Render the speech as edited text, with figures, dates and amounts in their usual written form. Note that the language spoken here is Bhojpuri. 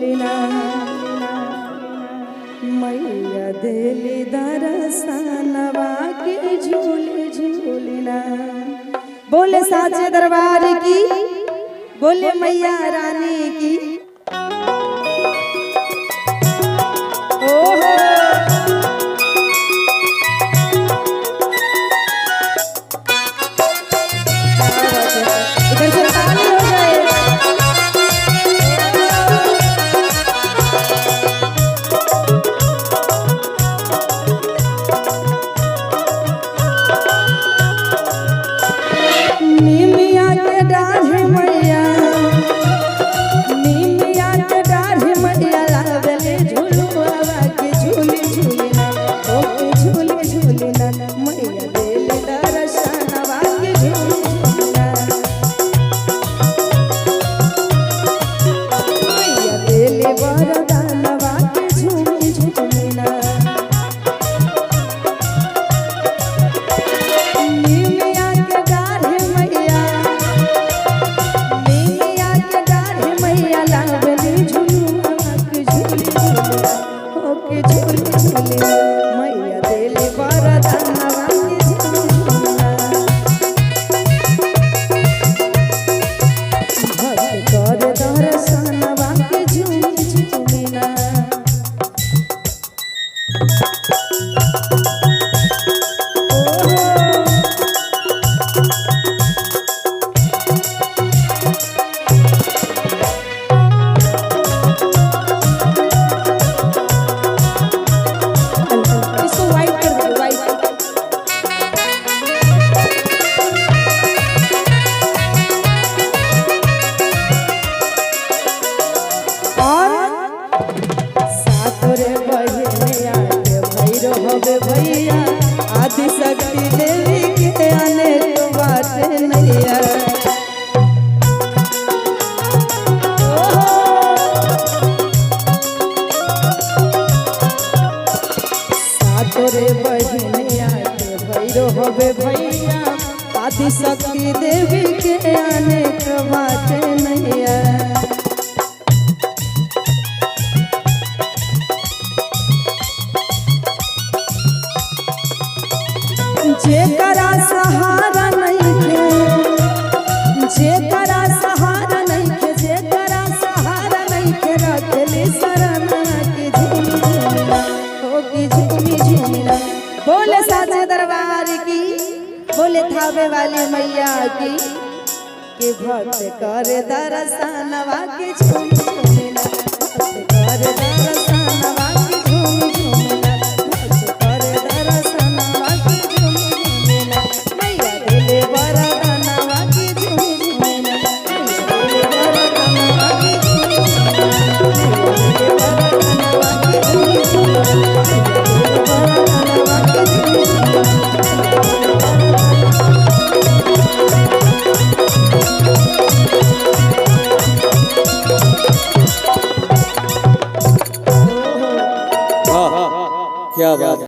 झूलना मैया देली दरसनवा के झूले झूलना। बोले साचे दरबार की, बोले मैया रानी की। ओहो इधर से ताली हो जाए। निमिया के डाढ़ मैया, निमिया के डाढ़ मैया लावेले झुलुआ के झूले झूलना ओ के झूले झूलना मैया देले दर्शनवा के झूले झूलना मैया देले वरदानवा के झूले झूलना। निमिया के डाढ़ मैया, निमिया के डाढ़ मैया लावेले झुलुआ के झूले झूलना ओ के झूले झूलना मैया देले वरदानवा के झूले झूलना। भक्त करे दर्शनवा के झूले झूलना। इसको वाइट कर दो, वाइट। और सातोरे बहिने आके भैरो हवे भैया आदि शक्ति देवी के अनेक बाटे नैया। सातोरे बहिने आके भैरो हवे भैया आदि शक्ति देवी के अनेक बाटे नैया। जेकरा सहारा नइखे, जेकरा सहारा नइखे, जेकरा सहारा नइखे रखले शरणा के झूली झूलना हो की झूली झूलना। बोले साचे दरबार की, बोले थावे वाली मैया की। के भक्त करे दर्शनवा के